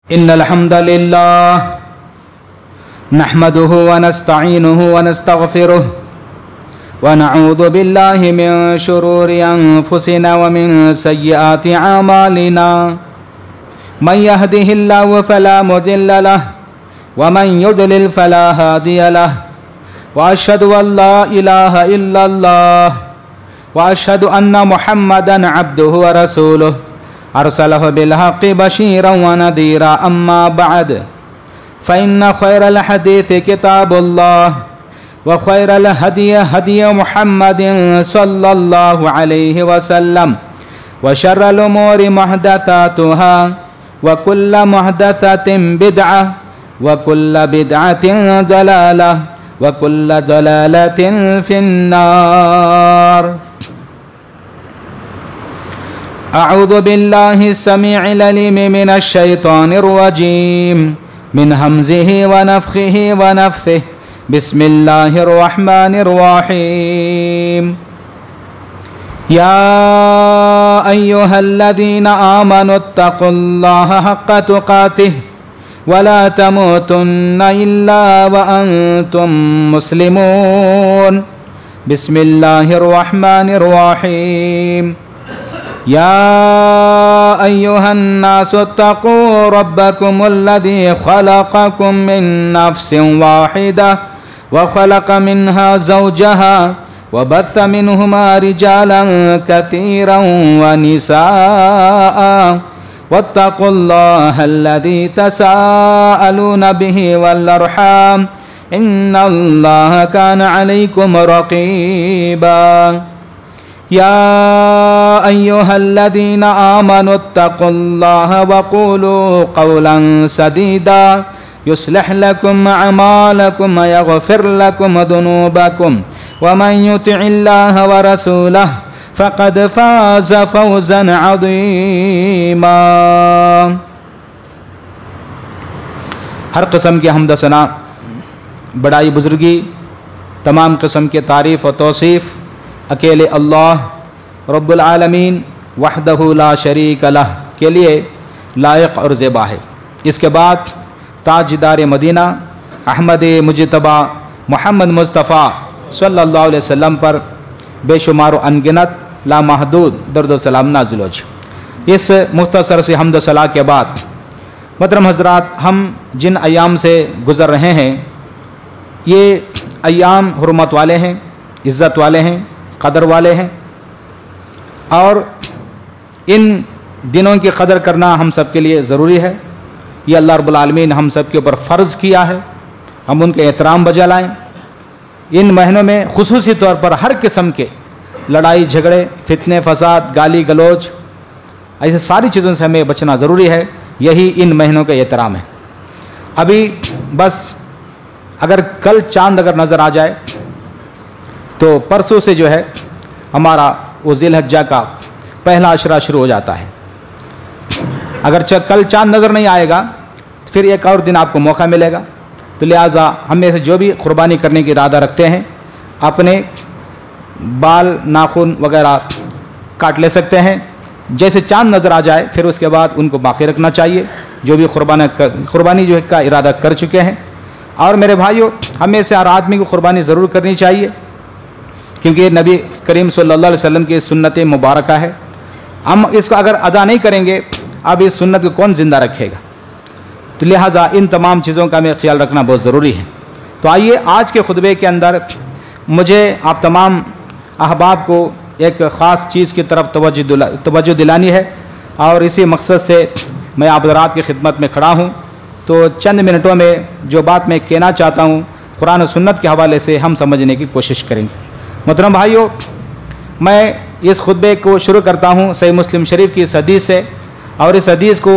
इन्नल हम्दलिल्लाह नहमदुहु व नस्तईनुहु व नस्तगफिरुह व नऊज़ु बिल्लाहि मिन शुरूरि अनफुसिना व मिन सय्यिआति अमालिना मन यहदिहिल्लाहु फला मुदिल्ल लहु व मन युद्लिल फला हादिय लहु व अशहदु अल्ला इलाहा इल्लल्लाह व अशहदु अन्ना मुहम्मदन अब्दुहु व रसूलुहु अरसलहु बिलहक़्क़ि बशीरन व नज़ीरा अम्मा बअद फ़इन्न ख़ैरल हदीस किताबुल्लाह व ख़ैरल हदी हदी मुहम्मदिन सल्लल्लाहु अलैहि वसल्लम व शर्रल उमूरि मुहदसातुहा व कुल्ल मुहदसतिन बिदअह व कुल्ल बिदअतिन ज़लालह व कुल्ल ज़लालतिन फिन्नार। अऊज़ु बिल्लाहि समीइल अलीम मिनश शैतानिर रजीम मिन हमज़िहि व नफ़्ख़िहि व नफ़्सिहि बिस्मिल्लाहिर रहमानिर रहीम। या अय्युहल्लज़ीना आमनुत्तक़ुल्लाहा हक़्क़ तुक़ातिहि व ला तमूतुन्ना इल्ला व अंतुम मुस्लिमून। बिस्मिल्लाहिर रहमानिर रहीम। या अय्युहन्नासु इत्तक़ू रब्बकुमुल्लज़ी ख़लक़कुम मिन नफ़्सिन वाहिदा व ख़लक़ मिन्हा ज़ौजहा व बस्स मिन्हुमा रिजालन कसीरन व निसाअ वत्तक़ुल्लाहल्लज़ी तसाअलून बिही वल अर्हाम इन्नल्लाहा काना अलैकुम रक़ीबा। या अय्युहल्लज़ीना आमनुत्तक़ुल्लाहा वक़ूलू क़ौलन सदीदा युस्लिह लकुम अमालकुम व यग़फ़िर लकुम ज़ुनूबकुम व मन युतिइल्लाहा व रसूलहु फ़क़द फ़ाज़ फ़ौज़न अज़ीमा। हर किस्म की हम्द सना, बड़ाई बुज़ुर्गी, तमाम किस्म के तारीफ़ और तौसीफ़ अकेले अल्लाह रब्बुल आलमीन वहदहु ला शरीक लह के लिए लायक और ज़ेबा है। इसके बाद ताजदार मदीना अहमद मुजतबा मोहम्मद मुस्तफ़ा सल्लल्लाहु अलैहि वसल्लम पर बेशुमार अनगिनत लामहदूद दर्द सलाम नाज़िल हो। इस मुख्तसर से हम्द सलाह के बाद मोहतरम हज़रात, हम जिन अयाम से गुज़र रहे हैं ये अयाम हुर्मत वाले हैं, इज़्ज़त वाले हैं, कदर वाले हैं और इन दिनों की कदर करना हम सब के लिए ज़रूरी है। ये अल्लाह रब्बुल आलमीन हम सब के ऊपर फ़र्ज़ किया है, हम उनके एहतराम बजा लाएँ। इन महीनों में खुसूसी तौर पर हर किस्म के लड़ाई झगड़े, फितने, फसाद, गाली गलोच, ऐसे सारी चीज़ों से हमें बचना ज़रूरी है। यही इन महीनों का एहतराम है। अभी बस अगर कल चाँद अगर नज़र आ जाए तो परसों से जो है हमारा वो ज़िलहज्जा का पहला अशरा शुरू हो जाता है। अगर कल चाँद नज़र नहीं आएगा तो फिर एक और दिन आपको मौका मिलेगा। तो लिहाजा हम में से जो भी क़ुरबानी करने की इरादा रखते हैं अपने बाल नाखून वगैरह काट ले सकते हैं। जैसे चाँद नज़र आ जाए फिर उसके बाद उनको बाकी रखना चाहिए जो भी क़ुरबानी जो है का इरादा कर चुके हैं। और मेरे भाइयों, हमें से हर आदमी को क़ुरबानी ज़रूर करनी चाहिए क्योंकि नबी करीम सल्लल्लाहु अलैहि वसल्लम की सुन्नत मुबारक है। हम इसको अगर अदा नहीं करेंगे अब इस सुन्नत को कौन ज़िंदा रखेगा। तो लिहाजा इन तमाम चीज़ों का हमें ख्याल रखना बहुत ज़रूरी है। तो आइए आज के खुतबे के अंदर मुझे आप तमाम अहबाब को एक ख़ास चीज़ की तरफ तवज्जो दिलानी है और इसी मकसद से मैं आप हज़रात की खिदमत में खड़ा हूँ। तो चंद मिनटों में जो बात मैं कहना चाहता हूँ कुरान और सुन्नत के हवाले से हम समझने की कोशिश करेंगे। मोहतरम भाइयों, मैं इस खुतबे को शुरू करता हूँ सही मुस्लिम शरीफ की इस हदीस से और इस हदीस को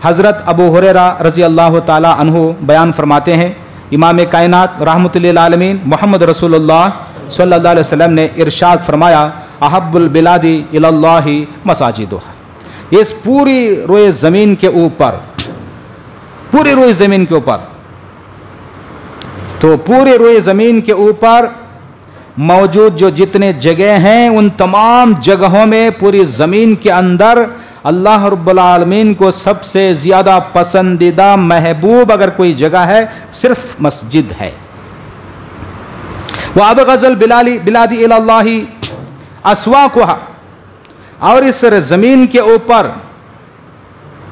हज़रत अबू हुरैरा रज़ी अल्लाह ताला अन्हु बयान फरमाते हैं। इमाम कायनात रहमतुल लिल आलमीन मोहम्मद रसूलुल्लाह सल्लल्लाहु अलैहि वसल्लम ने इरशाद फरमाया, अहब्बुल बिलादी इलल्लाहि मसाजिदुहा। इस पूरी रोए ज़मीन के ऊपर, पूरी रोए ज़मीन के ऊपर, तो पूरी रोए ज़मीन के ऊपर मौजूद जो जितने जगह हैं उन तमाम जगहों में पूरी ज़मीन के अंदर अल्लाह रब्बुल आलमीन को सबसे ज़्यादा पसंदीदा महबूब अगर कोई जगह है सिर्फ मस्जिद है। वह अब गज़ल बिलादी इल्लाही अस्वाकुहा, और इस ज़मीन के ऊपर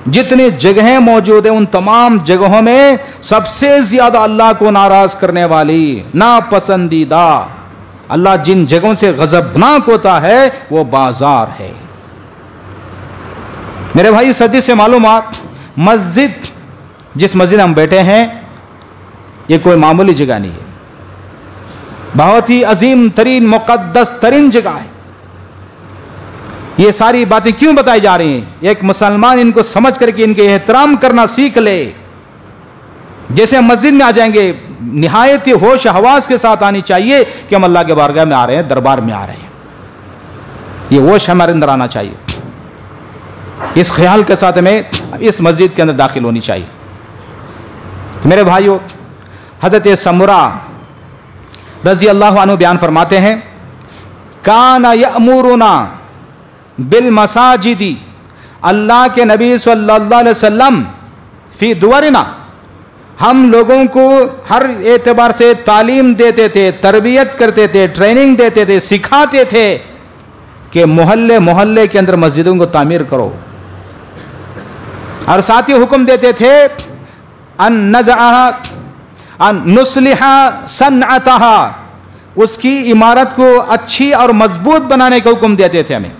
जितनी जगहें मौजूद हैं उन तमाम जगहों में सबसे ज़्यादा अल्लाह को नाराज़ करने वाली, नापसंदीदा, अल्लाह जिन जगहों से गज़बनाक होता है वो बाजार है। मेरे भाई इस हदीस से मालूम मस्जिद, जिस मस्जिद हम बैठे हैं ये कोई मामूली जगह नहीं है, बहुत ही अजीम तरीन मुक़द्दस तरीन जगह है। ये सारी बातें क्यों बताई जा रही हैं? एक मुसलमान इनको समझ करके इनके एहतराम करना सीख ले। जैसे हम मस्जिद में आ जाएंगे निहायत ही होश हवास के साथ आनी चाहिए कि हम अल्लाह के बारगाह में आ रहे हैं, दरबार में आ रहे हैं, ये होश हमारे अंदर आना चाहिए। इस ख्याल के साथ हमें इस मस्जिद के अंदर दाखिल होनी चाहिए। तो मेरे भाइयों, हज़रत समुरा रज़ी अल्लाह अन्हु बयान फरमाते हैं, काना यअमुरुना बिल मसाजिदी, अल्लाह के नबी सल्लल्लाहु अलैहि वसल्लम फी दुवरिना, हम लोगों को हर एतबार से तालीम देते थे, तरबियत करते थे, ट्रेनिंग देते थे, सिखाते थे कि मोहल्ले मोहल्ले के अंदर मस्जिदों को तामीर करो। और साथ ही हुक्म देते थे अन नज़अहा अन नुस्लिहा सन्अतहा, उसकी इमारत को अच्छी और मजबूत बनाने का हुक्म देते थे हमें,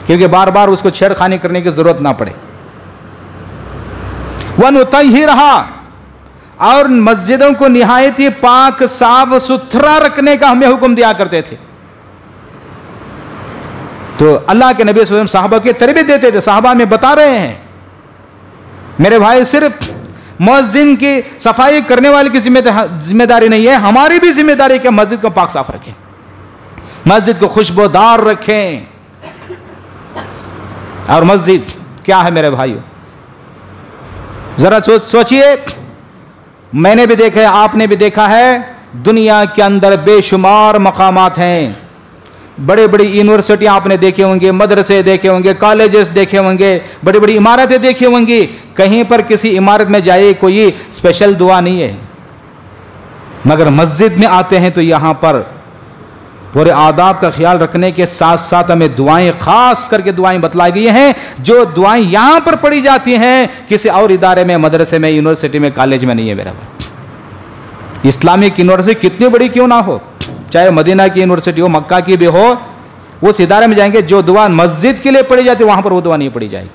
क्योंकि बार बार उसको छेड़खानी करने की जरूरत ना पड़े। वनुतहिरहा, और मस्जिदों को निहायत ही पाक साफ सुथरा रखने का हमें हुक्म दिया करते थे। तो अल्लाह के नबी सल्लल्लाहु अलैहि वसल्लम साहबा की तरबियत देते थे, साहबा में बता रहे हैं मेरे भाई सिर्फ मुअज्जिन की सफाई करने वाले की जिम्मेदारी नहीं है, हमारी भी जिम्मेदारी है कि मस्जिद को पाक साफ रखें, मस्जिद को खुशबूदार रखें। और मस्जिद क्या है मेरे भाइयों, जरा सोचिए, मैंने भी देखा है, आपने भी देखा है, दुनिया के अंदर बेशुमार मकामात हैं। बड़े बड़ी यूनिवर्सिटियां आपने देखे होंगे, मदरसे देखे होंगे, कॉलेजेस देखे होंगे, बड़ी बड़ी इमारतें देखी होंगी। कहीं पर किसी इमारत में जाइए कोई स्पेशल दुआ नहीं है, मगर मस्जिद में आते हैं तो यहाँ पर पूरे आदाब का ख्याल रखने के साथ साथ हमें दुआएं, खास करके दुआएं बतलाई गई हैं, जो दुआएं यहाँ पर पढ़ी जाती हैं किसी और इदारे में, मदरसे में, यूनिवर्सिटी में, कॉलेज में नहीं है। मेरा भाई, इस्लामिक यूनिवर्सिटी कितनी बड़ी क्यों ना हो, चाहे मदीना की यूनिवर्सिटी हो, मक्का की भी हो, उस इदारे में जाएंगे जो दुआ मस्जिद के लिए पढ़ी जाती है वहां पर वो दुआ नहीं पढ़ी जाएगी।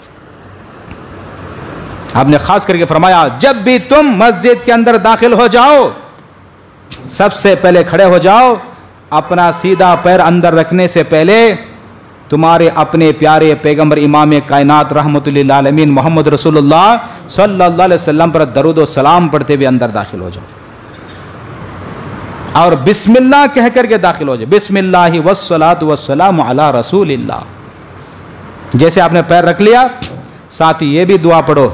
आपने खास करके फरमाया, जब भी तुम मस्जिद के अंदर दाखिल हो जाओ, सबसे पहले खड़े हो जाओ, अपना सीधा पैर अंदर रखने से पहले तुम्हारे अपने प्यारे पैगंबर इमाम कायनात रहमतुल लिल आलमीन मोहम्मद रसूलुल्लाह सल्लल्लाहु अलैहि वसल्लम पर दरूद व सलाम पढ़ते हुए अंदर दाखिल हो जाओ, और बिस्मिल्लाह कह करके दाखिल हो जाए, बिस्मिल्लाहि वस्सलातु वस्सलामु अला रसूलिल्लाह। जैसे आपने पैर रख लिया, साथ ही ये भी दुआ पढ़ो,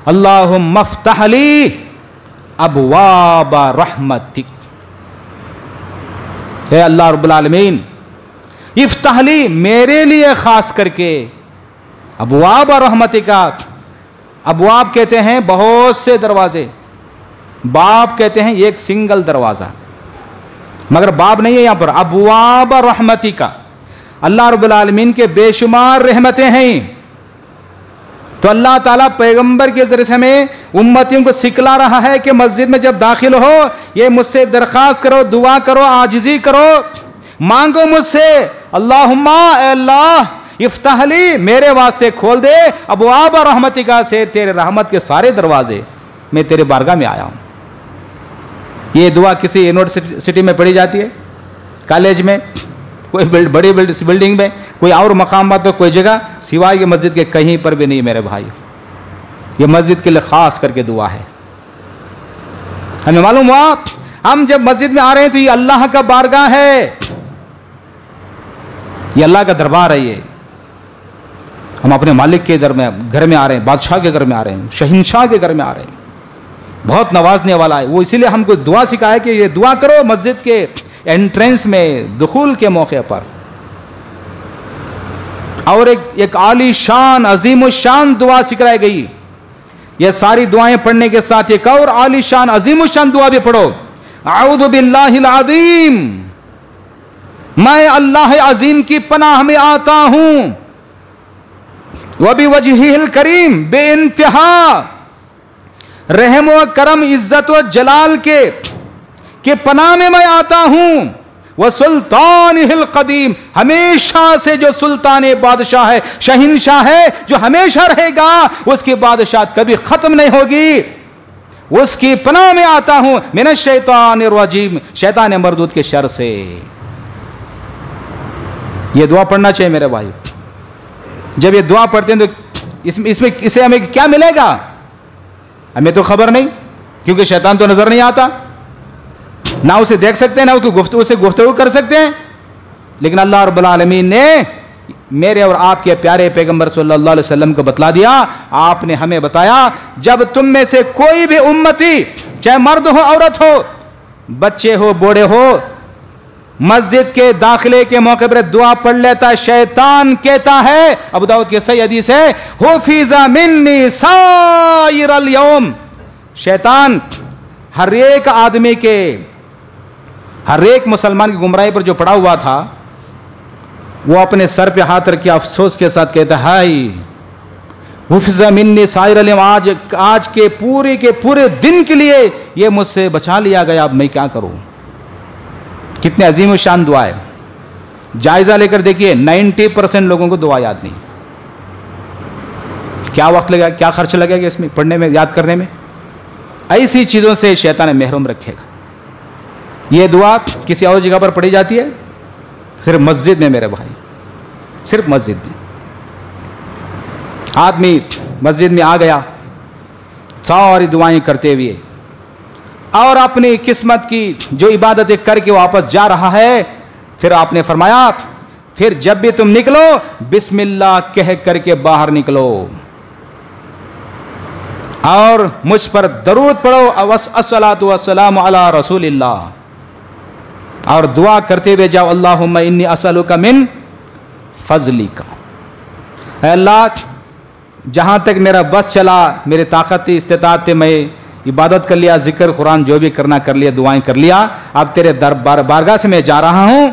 अल्लाहुम्मा फ़्तह ली अबवाब रहमतिक, हे अल्लाह रब्बुल आलमीन इफ्तह ली, मेरे लिए खास करके, अबवाब रहमतिका, अबवाब कहते हैं बहुत से दरवाजे, बाब कहते हैं एक सिंगल दरवाजा, मगर बाब नहीं है यहां पर, अबवाब रहमतिका, अल्लाह रब्बुल आलमीन के बेशुमार रहमतें हैं। तो अल्लाह ताला पैगंबर के जरिए से हमें उम्मतियों को सिखला रहा है कि मस्जिद में जब दाखिल हो, ये मुझसे दरखास्त करो, दुआ करो, आजिज़ी करो, मांगो मुझसे, अल्लाहुम्मा, अल्लाह इफ्तह ली, मेरे वास्ते खोल दे अबवाब रहमतिका, से तेरे रहमत के सारे दरवाजे, मैं तेरे बारगाह में आया हूं। ये दुआ किसी यूनिवर्सिटी में पढ़ी जाती है, कॉलेज में, कोई बड़ी बिल्डिंग में, कोई और मकाम पर, कोई जगह सिवाय के मस्जिद के कहीं पर भी नहीं मेरे भाई। ये मस्जिद के लिए खास करके दुआ है। हमें मालूम हुआ हम जब मस्जिद में आ रहे हैं तो ये अल्लाह का बारगाह है, ये अल्लाह का दरबार है। ये हम अपने मालिक के घर में आ रहे हैं, बादशाह के घर में आ रहे हैं, शहंशाह के घर में आ रहे हैं, बहुत नवाजने वाला है वो। इसीलिए हमको दुआ सिखाया कि ये दुआ करो मस्जिद के एंट्रेंस में, दुखूल के मौके पर। और एक आली शान अजीम शान दुआ सिखाई गई। ये सारी दुआएं पढ़ने के साथ एक और आली शान अजीम शान दुआ भी पढ़ो। आऊज़ु बिल्लाहिल अज़ीम, मैं अल्लाह अजीम की पनाह में आता हूं। व बिवजहिल करीम, बेइंतहा रहम व करम इज्जत व जलाल के पनाह में मैं आता हूं। वह सुल्तानिल कदीम, हमेशा से जो सुल्तान बादशाह है, शहिंशाह है, जो हमेशा रहेगा, उसकी बादशाह कभी खत्म नहीं होगी, उसकी पनाह में आता हूं। मिनश शैतानिर रजीम, शैतान मरदूद के शर से। यह दुआ पढ़ना चाहिए मेरे भाई। जब ये दुआ पढ़ते हैं तो इससे हमें क्या मिलेगा हमें तो खबर नहीं, क्योंकि शैतान तो नजर नहीं आता, ना उसे देख सकते हैं, ना उसे गुफ्तगू कर सकते हैं। लेकिन अल्लाह रब्बुल आलमीन ने मेरे और आपके प्यारे पैगंबर सल्लल्लाहु अलैहि वसल्लम को बतला दिया। आपने हमें बताया, जब तुम में से कोई भी उम्मती, चाहे मर्द हो औरत हो, बच्चे हो बूढ़े हो, मस्जिद के दाखिले के मौके पर दुआ पढ़ लेता, शैतान कहता है, अबू दाऊद की सही हदीस है, हुफिज़ा मिन्नी साइरल यौम, शैतान हर एक आदमी के, हर एक मुसलमान की गुमराही पर जो पड़ा हुआ था, वो अपने सर पे हाथ रख के अफसोस के साथ कहता है, हाय हुफिज़ा मिन्नी साइरल यौम, आज के पूरे दिन के लिए ये मुझसे बचा लिया गया, अब मैं क्या करूं। कितने अजीम शान दुआ है। जायजा लेकर देखिए, 90% लोगों को दुआ याद नहीं। क्या वक्त लगेगा, क्या खर्च लगेगा इसमें पढ़ने में, याद करने में। ऐसी चीजों से शैतान महरूम रखेगा। यह दुआ किसी और जगह पर पढ़ी जाती है, सिर्फ मस्जिद में मेरे भाई, सिर्फ मस्जिद में। आदमी मस्जिद में आ गया सारी दुआएं करते हुए, और अपनी किस्मत की जो इबादतें करके वापस जा रहा है, फिर आपने फरमाया, फिर जब भी तुम निकलो बिस्मिल्लाह कह करके बाहर निकलो और मुझ पर दरूद पढ़ो, अस्सलातु वस्सलामु अला रसूलिल्लाह, और दुआ करते हुए जाओ, अल्लाहुम्मा इन्नी असअलुका मिन फज़लिका, अल्लाह जहां तक मेरा बस चला, मेरी ताकत थी, इस्तिताअत थी, मैं इबादत कर लिया, जिक्र कुरान जो भी करना कर लिया, दुआएं कर लिया, अब तेरे बारगाह से मैं जा रहा हूं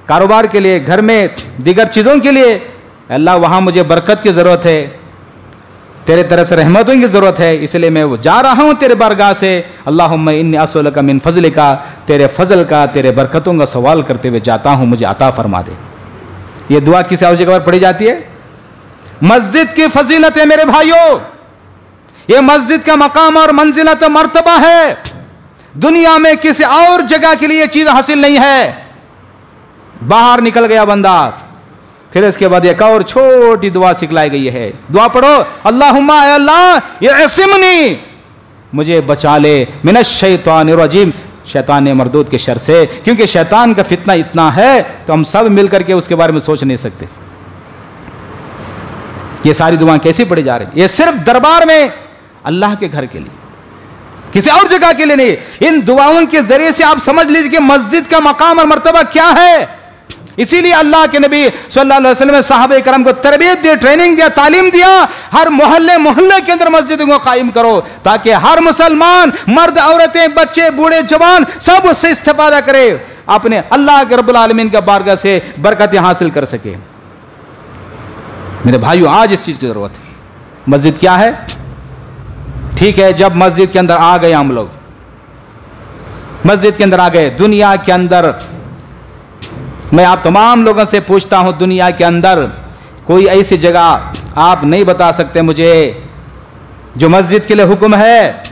कारोबार के लिए, घर में दीगर चीज़ों के लिए, अल्लाह वहाँ मुझे बरकत की ज़रूरत है, तेरे तरफ से रहमतों की ज़रूरत है, इसलिए मैं वो जा रहा हूँ तेरे बारगाह से। अल्लाहुम्मा इन्नी असअलुका मिन फज़लिका, तेरे फजल का, तेरे बरकतों का सवाल करते हुए जाता हूँ, मुझे अता फरमा दे। ये दुआ किसी और जगह पर पढ़ी जाती है। मस्जिद की फजीलत है मेरे भाइयों, ये मस्जिद का मकाम और मंजिलत मर्तबा है, दुनिया में किसी और जगह के लिए ये चीज हासिल नहीं है। बाहर निकल गया बंदा, फिर इसके बाद एक और छोटी दुआ सिखलाई गई है, दुआ पढ़ो, अल्लाहुम्मा अल्लाह यअसिमनी, मुझे बचा ले, मिनश शैतानिर रजीम, शैतान मरदूद के शर से, क्योंकि शैतान का फितना इतना है तो हम सब मिलकर के उसके बारे में सोच नहीं सकते। ये सारी दुआएं कैसी पढ़ी जा रही, ये सिर्फ दरबार में अल्लाह के घर के लिए, किसी और जगह के लिए नहीं। इन दुआओं के जरिए से आप समझ लीजिए कि मस्जिद का मकाम और मर्तबा क्या है। इसीलिए अल्लाह के नबी सल्लल्लाहु अलैहि वसल्लम ने सहाबे करम को तरबियत दी, ट्रेनिंग दिया, तालीम दिया, हर मोहल्ले के अंदर मस्जिदों को कायम करो, ताकि हर मुसलमान, मर्द औरतें, बच्चे, बूढ़े, जवान सब उससे इस्तेफादा करे, अपने अल्लाह के रब्बुल आलमीन का बारगाह से बरकतें हासिल कर सके। मेरे भाइयों, आज इस चीज की जरूरत है। मस्जिद क्या है? ठीक है, जब मस्जिद के अंदर आ गए हम लोग, मस्जिद के अंदर आ गए, दुनिया के अंदर मैं आप तमाम लोगों से पूछता हूं, दुनिया के अंदर कोई ऐसी जगह आप नहीं बता सकते मुझे जो मस्जिद के लिए हुक्म है?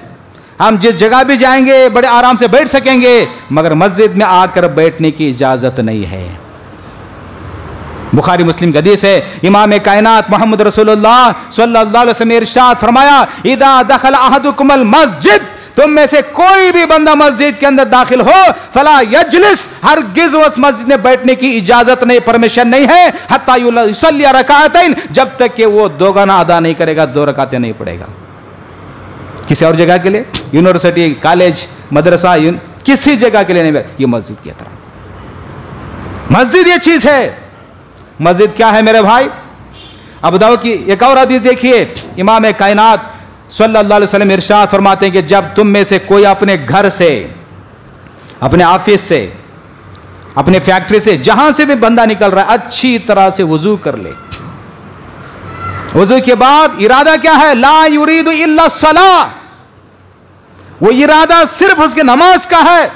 हम जिस जगह भी जाएंगे बड़े आराम से बैठ सकेंगे, मगर मस्जिद में आकर बैठने की इजाजत नहीं है। बुखारी मुस्लिम की हदीस है, इमाम कायनात मोहम्मद रसूलुल्लाह सल्लल्लाहु अलैहि वसल्लम ने इरशाद फरमाया, इदा दखल अहदुकुमुल मस्जिद, तुम में से कोई भी बंदा मस्जिद के अंदर दाखिल हो, फला यजलिस, हरगिज़ उस मस्जिद में बैठने की इजाजत नहीं, परमिशन नहीं है, हत्ता युसल्ली रकाअतैन, जब तक कि वो दोगुना अदा नहीं करेगा, 2 रकातें नहीं पड़ेगा। किसी और जगह के लिए, यूनिवर्सिटी, कॉलेज, मदरसा, किसी जगह के लिए नहीं, ये मस्जिद की तरह। मस्जिद ये चीज है, मस्जिद क्या है मेरे भाई? अब बताओ कि एक और हदीस देखिए, इमाम कायनात सल्लल्लाहु अलैहि वसल्लम इरशाद फरमाते हैं कि जब तुम में से कोई अपने घर से, अपने ऑफिस से, अपने फैक्ट्री से, जहां से भी बंदा निकल रहा है, अच्छी तरह से वजू कर ले। वजू के बाद इरादा क्या है? ला युरीदु इल्ला सलाह, वो इरादा सिर्फ उसके नमाज का है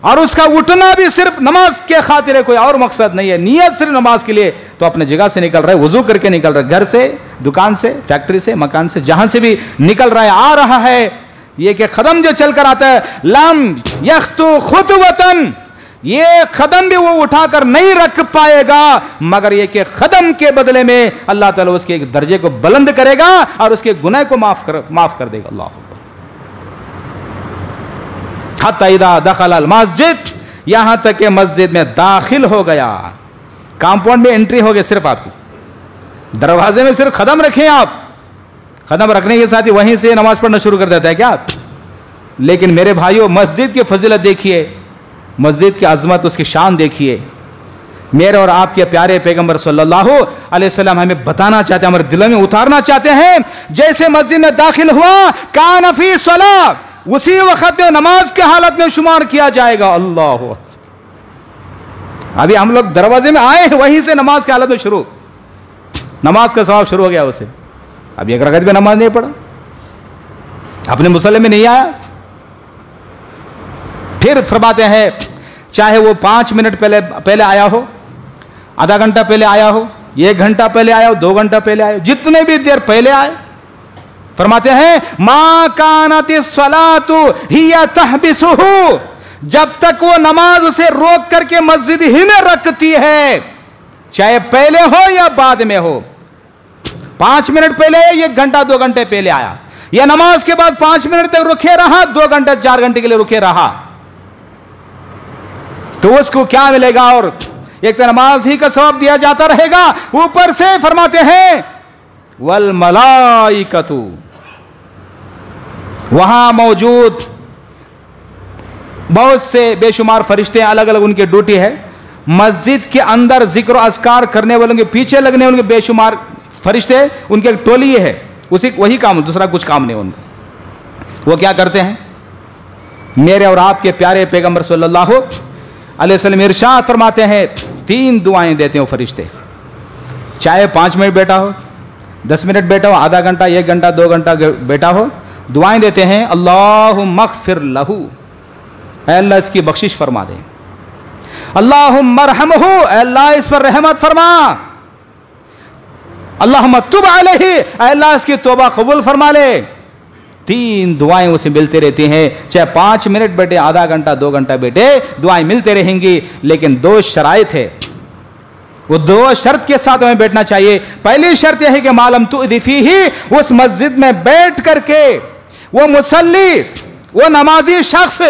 और उसका उठना भी सिर्फ नमाज के खातिर है, कोई और मकसद नहीं है। नियत सिर्फ नमाज के लिए, तो अपने जगह से निकल रहा है, वजू करके निकल रहा है, घर से, दुकान से, फैक्ट्री से, मकान से, जहां से भी निकल रहा है, आ रहा है, ये कि कदम जो चलकर आता है, लम यख्तु खुतवतन, ये कदम भी वो उठाकर नहीं रख पाएगा, मगर ये कि कदम के बदले में अल्लाह ताला उसके एक दर्जे को बुलंद करेगा और उसके गुनाह को माफ कर देगा। अल्लाह अकबर। हत्ता इदा दखल अल मस्जिद, यहां तक कि मस्जिद में दाखिल हो गया, कंपाउंड में एंट्री हो गई, सिर्फ आपकी दरवाजे में सिर्फ कदम रखें आप, कदम रखने के साथ ही वहीं से नमाज पढ़ना शुरू कर देता है क्या? लेकिन मेरे भाइयों, मस्जिद की फजीलत देखिए, मस्जिद की अजमत, उसकी शान देखिए। मेरे और आपके प्यारे पैगंबर सल्लल्लाहु अलैहि वसल्लम हमें बताना चाहते हैं, हमारे दिलों में उतारना चाहते हैं, जैसे मस्जिद में दाखिल हुआ, कान फी सलाह, उसी वक्त में नमाज के हालत में शुमार किया जाएगा। अल्लाह, अभी हम लोग दरवाजे में आए, वहीं से नमाज के हालत में शुरू, नमाज का सवाब शुरू हो गया उसे। अभी एक रकअत में नमाज नहीं पढ़ा, अपने मुसल्ले में नहीं आया, फिर फरमाते हैं चाहे वो 5 मिनट पहले आया हो, आधा घंटा पहले आया हो, 1 घंटा पहले आया हो, 2 घंटा पहले आया हो, जितने भी देर पहले आए, फरमाते हैं मा कानति सलातु हिया तहबिसुहु, जब तक वो नमाज उसे रोक करके मस्जिद ही में रखती है, चाहे पहले हो या बाद में हो, 5 मिनट पहले, 1 घंटा 2 घंटे पहले आया, या नमाज के बाद 5 मिनट तक रुके रहा, 2 घंटे 4 घंटे के लिए रुके रहा, तो उसको क्या मिलेगा? और एक तो नमाज ही का सवाब दिया जाता रहेगा, ऊपर से फरमाते हैं वल मलाइकतु, वहां मौजूद बहुत से बेशुमार फरिश्ते, अलग अलग उनकी ड्यूटी है, मस्जिद के अंदर जिक्र अस्कार करने वालों के पीछे लगने वाले बेशुमार फरिश्ते, उनकी एक टोली है, उसी वही काम, दूसरा कुछ काम नहीं उनका। वो क्या करते हैं? मेरे और आपके प्यारे पैगंबर सल्लल्लाहु अलैहि वसल्लम इरशाद फरमाते हैं, 3 दुआएं देते हो फरिश्ते, चाहे 5 मिनट बैठा हो, 10 मिनट बैठा हो, आधा घंटा, 1 घंटा 2 घंटा बैठा हो, दुआएं देते हैं। अल्लाहुम्मा मग़फ़िर लहू, अल्लाह इसकी बख्शिश फरमा दे, अल्लाहुम्मा रहमहू, अल्लाह इस पर रहमत फरमा, अल्लाहुम्मा तुब अलैहि, अल्लाह इसकी तौबा कबूल फरमा ले। 3 दुआएं उसे मिलते रहती हैं, चाहे 5 मिनट बैठे, आधा घंटा 2 घंटा बैठे, दुआएं मिलते रहेंगी। लेकिन 2 शराइत है, वो 2 शर्त के साथ हमें बैठना चाहिए। पहली शर्त यह है कि मालम तुअदि फीही, उस मस्जिद में बैठ करके वो मुसल्ली, वो नमाजी शख्स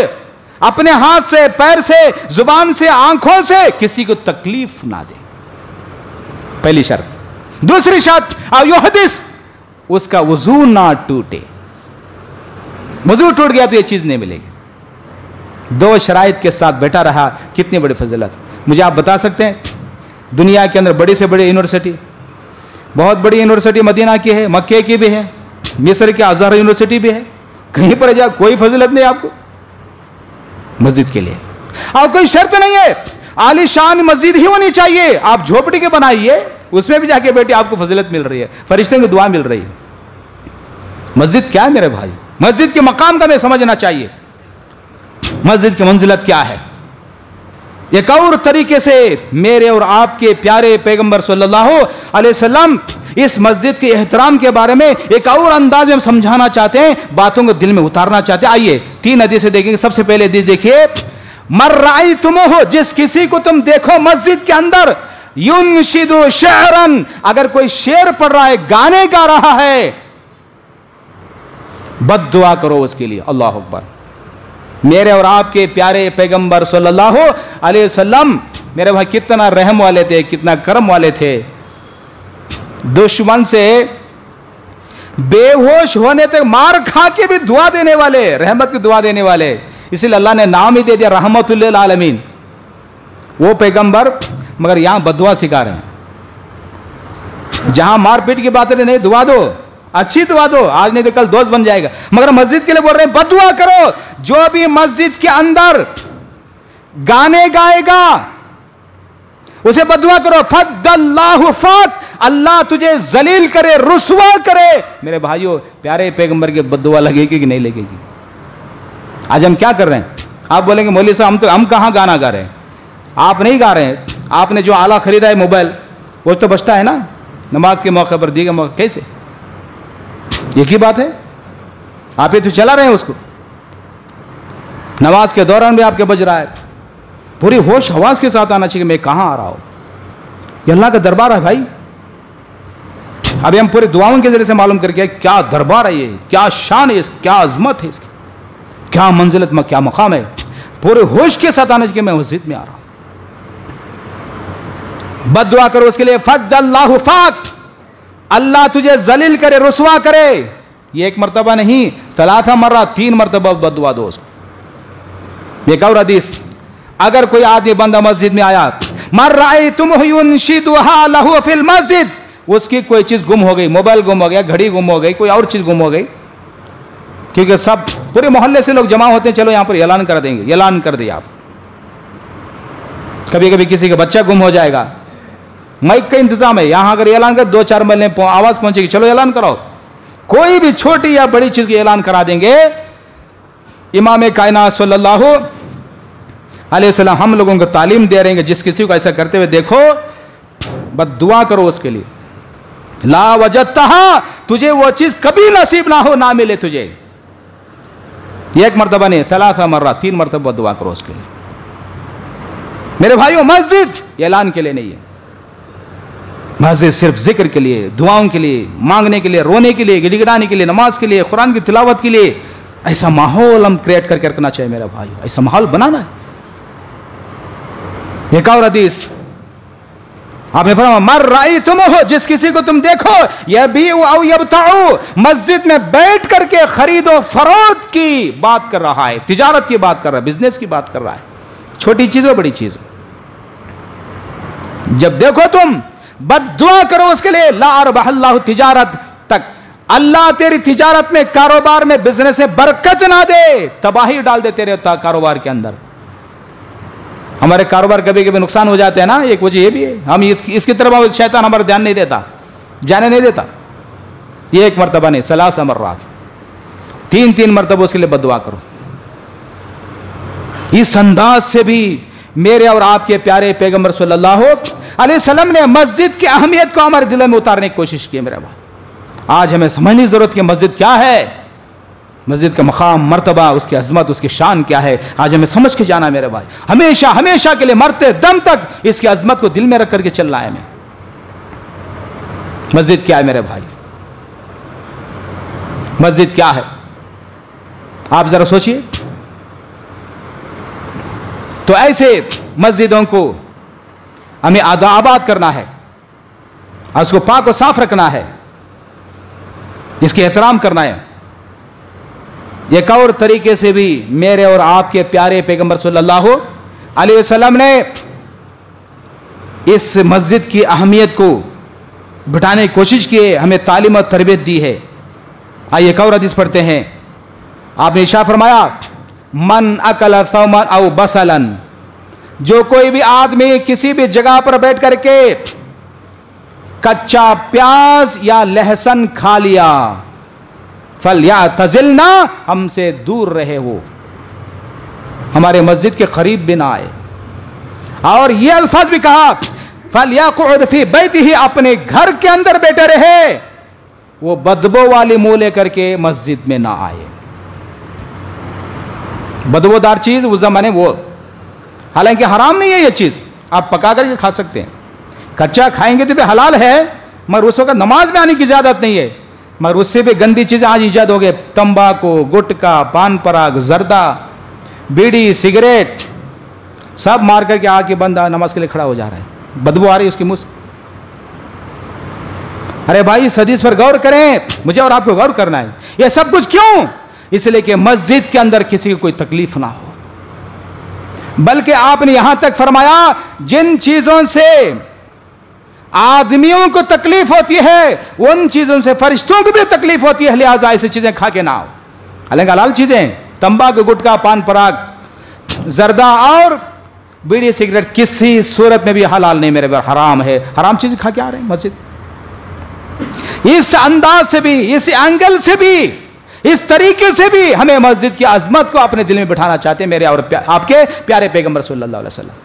अपने हाथ से, पैर से, जुबान से, आंखों से किसी को तकलीफ ना दे, पहली शर्त। दूसरी शर्त अयुहदिस, उसका वजू ना टूटे, वजू टूट गया तो ये चीज नहीं मिलेगी। 2 शराइत के साथ बैठा रहा, कितनी बड़ी फजीलत। मुझे आप बता सकते हैं, दुनिया के अंदर बड़ी से बड़ी यूनिवर्सिटी, बहुत बड़ी यूनिवर्सिटी मदीना की है, मक्के की भी है, मिस्र की अज़हर यूनिवर्सिटी भी है, कहीं पर जा कोई फजीलत नहीं आपको मस्जिद के लिए, और कोई शर्त नहीं है आलीशान मस्जिद ही होनी चाहिए, आप झोपड़ी के बनाइए, उसमें भी जाके बैठे, आपको फजीलत मिल रही है, फरिश्तों की दुआ मिल रही है। मस्जिद क्या है मेरे भाई? मस्जिद के मकाम का हमें समझना चाहिए, मस्जिद की मंजिलत क्या है। एक और तरीके से मेरे और आपके प्यारे पैगंबर सल्लल्लाहु अलैहि वसल्लम इस मस्जिद के एहतराम के बारे में एक और अंदाज में हम समझाना चाहते हैं, बातों को दिल में उतारना चाहते हैं। आइए 3 हदीसें देखेंगे। सबसे पहले हदीस देखिए, मर रायतुमूहु, जिस किसी को तुम देखो मस्जिद के अंदर, युनशिदु शअरन, अगर कोई शेर पढ़ रहा है, गाने गा रहा है, बद दुआ करो उसके लिए। अल्लाह अकबर। मेरे और आपके प्यारे पैगंबर सल्लल्लाहु अलैहि वसल्लम मेरे भाई कितना रहम वाले थे, कितना करम वाले थे। दुश्मन से बेहोश होने तक मार खा के भी दुआ देने वाले, रहमत की दुआ देने वाले, इसलिए अल्लाह ने नाम ही दे दिया रहमतुल लिल आलमीन। वो पैगंबर मगर यहां बदुआ सिखा रहे हैं। जहां मारपीट की बात है, नहीं दुआ दो, अच्छी दुआ दो, आज नहीं तो कल दोस्त बन जाएगा, मगर मस्जिद के लिए बोल रहे हैं बदुआ करो। जो भी मस्जिद के अंदर गाने गाएगा उसे बदुआ करो। फद्दल्लाहु फक, अल्लाह तुझे जलील करे, रुसवा करे। मेरे भाइयों, प्यारे पैगंबर की बदुआ लगेगी कि नहीं लगेगी? आज हम क्या कर रहे हैं? आप बोलेंगे मौलवी साहब हम कहां गाना गा रहे हैं? आप नहीं गा रहे हैं, आपने जो आला खरीदा है मोबाइल, वो तो बचता है ना नमाज के मौके पर, दीगर मौके, कैसे? एक ही बात है, आप ये तो चला रहे हैं उसको, नमाज के दौरान भी आपके बज रहा है। पूरी होश हवास के साथ आना चाहिए मैं कहां आ रहा हूं, ये अल्लाह का दरबार है भाई। अभी हम पूरी दुआओं के जरिए से मालूम करके क्या दरबार है ये, क्या शान है, क्या अजमत है इसकी, क्या मंजिलत में क्या मकाम है। पूरे होश के साथ आना चाहिए मैं मस्जिद में आ रहा हूं। बद्दुआ करो उसके लिए, फद्दल्लाहु फक, अल्लाह तुझे जलील करे, रुसवा करे। ये एक मरतबा नहीं, सलासा मर्रा, 3 मरतबा बद्दुआ दो उसको। एक और हदीस, अगर कोई आदमी बंदा मस्जिद में आया, मर राअयतुमहु युनशिदुहा लहु फिल मस्जिद, उसकी कोई चीज गुम हो गई, मोबाइल गुम हो गया, घड़ी गुम हो गई, कोई और चीज गुम हो गई, क्योंकि सब पूरे मोहल्ले से लोग जमा होते हैं, चलो यहां पर ऐलान कर देंगे, ऐलान कर दिया आप। कभी कभी किसी का बच्चा गुम हो जाएगा, माइक का इंतजाम है, यहां अगर ऐलान कर 2-4 महल्ले आवाज पहुंचेगी, चलो ऐलान कराओ, कोई भी छोटी या बड़ी चीज की ऐलान करा देंगे। इमाम कायनात सल्लल्लाहु अलैहि वसल्लम हम लोगों को तालीम दे रहे हैं, जिस किसी को ऐसा करते हुए देखो बस दुआ करो उसके लिए, ला वजदतहा, तुझे वो चीज कभी नसीब ना हो, ना मिले तुझे। एक मरतबा नहीं, सलासा मर्रा, 3 मरतबा दुआ करो उसके लिए। मेरे भाइयों, मस्जिद ऐलान के लिए नहीं है, मस्जिद सिर्फ जिक्र के लिए, दुआओं के लिए, मांगने के लिए, रोने के लिए, गिड़गिड़ाने के लिए, नमाज के लिए, कुरान की तिलावत के लिए। ऐसा माहौल हम क्रिएट करके रखना चाहिए मेरे भाई, ऐसा माहौल बनाना है। एक और हदीस आपने फरमाया, मर राअयतुमहु, जिस किसी को तुम देखो, यबीउ औ यबताउ, मस्जिद में बैठ करके खरीदो फरोख्त की बात कर रहा है, तिजारत की बात कर रहा है, बिजनेस की बात कर रहा है, छोटी चीज हो बड़ी चीज हो, जब देखो तुम बद्दुआ करो उसके लिए, ला अरबहल्लाहु तिजारत तक, अल्लाह तेरी तिजारत में, कारोबार में, बिजनेस में बरकत ना दे, तबाही डाल दे तेरे कारोबार के अंदर। हमारे कारोबार कभी कभी नुकसान हो जाते हैं ना, एक वजह ये भी है, हम इसकी तरफ शैतान हमारा ध्यान नहीं देता, जाने नहीं देता। ये एक मरतबा नहीं, सलासा मर्रात, 3-3 मरतबा उसके लिए बद्दुआ करो। इस अंदाज से भी मेरे और आपके प्यारे पैगंबर सल्लल्लाहु अलैहि वसल्लम ने मस्जिद की अहमियत को हमारे दिलों में उतारने की कोशिश की। मेरा भाई, आज हमें समझने की जरूरत कि मस्जिद क्या है, मस्जिद का मकाम, मर्तबा, उसकी अजमत, उसकी शान क्या है, आज हमें समझ के जाना मेरे भाई। हमेशा हमेशा के लिए, मरते दम तक इसकी अजमत को दिल में रख करके चलना है हमें। मस्जिद क्या है मेरे भाई, मस्जिद क्या है, आप जरा सोचिए। तो ऐसे मस्जिदों को हमें आबाद करना है, और उसको पाक और साफ रखना है, इसकी एहतराम करना है। एक और तरीके से भी मेरे और आपके प्यारे पैगंबर सल्लल्लाहु अलैहि वसल्लम ने इस मस्जिद की अहमियत को बिठाने की कोशिश की है, हमें तालीम और तरबियत दी है। आइए एक और हदीस पढ़ते हैं। आपने इरशाद फरमाया, मन अकल सौमन औ बसलन, जो कोई भी आदमी किसी भी जगह पर बैठ करके कच्चा प्याज या लहसुन खा लिया, फल या तजिलना, हमसे दूर रहे, वो हमारे मस्जिद के करीब भी ना आए। और ये अल्फाज भी कहा, फल यक़उद फी बैतिही, अपने घर के अंदर बैठे रहे, वो बदबू वाली मुंह लेकर के मस्जिद में ना आए। बदबूदार चीज उस जमाने वो, हालांकि हराम नहीं है ये चीज, आप पका करके खा सकते हैं, कच्चा खाएंगे तो भी हलाल है, मगर उस वक्त नमाज में आने की इजाजत नहीं है। मगर उससे भी गंदी चीजें आज ईजाद हो गए, तंबाकू, गुटखा, पान पराग, जर्दा, बीड़ी, सिगरेट, सब मार करके आके बंदा नमाज के लिए खड़ा हो जा रहा है, बदबू आ रही है उसकी मुंह से। अरे भाई, इस हदीस पर गौर करें, मुझे और आपको गौर करना है। यह सब कुछ क्यों? इसलिए कि मस्जिद के अंदर किसी को कोई तकलीफ ना हो, बल्कि आपने यहां तक फरमाया जिन चीजों से आदमियों को तकलीफ होती है उन चीजों से फरिश्तों को भी तकलीफ होती है, लिहाजा ऐसी चीजें खा के ना हो। हालांकि हलाल चीजें तंबाकू, गुटखा, पान पराग, जर्दा और बीड़ी सिगरेट किसी सूरत में भी हलाल नहीं, मेरे पर हराम है। हराम चीज खा के आ रहे हैं मस्जिद। इस अंदाज से भी, इस एंगल से भी, इस तरीके से भी हमें मस्जिद की अजमत को अपने दिल में बिठाना चाहते हैं मेरे और आपके प्यारे पैगंबर सल्लल्लाहु अलैहि वसल्लम।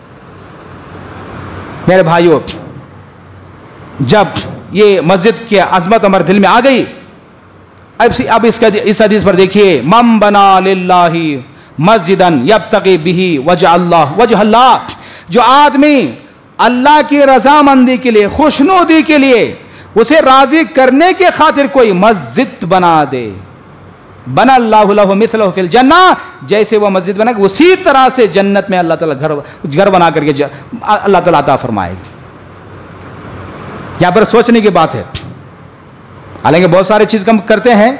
मेरे भाइयों, जब ये मस्जिद की अजमत हमारे दिल में आ गई, अब इस हदीस पर देखिए, मम बना लिल्लाही मस्जिदन यब्तगी बिही वजह अल्लाह, जो आदमी अल्लाह की रजामंदी के लिए, खुशनुदी के लिए, उसे राजी करने के खातिर कोई मस्जिद बना दे, बना अल्लाहु लहु मिथलहु फिल जन्ना, जैसे वह मस्जिद बना उसी तरह से जन्नत में अल्लाह ताला घर बना करके अल्लाह ताला अता फरमाएगी। यहां पर सोचने की बात है। हालांकि बहुत सारे चीज हम करते हैं,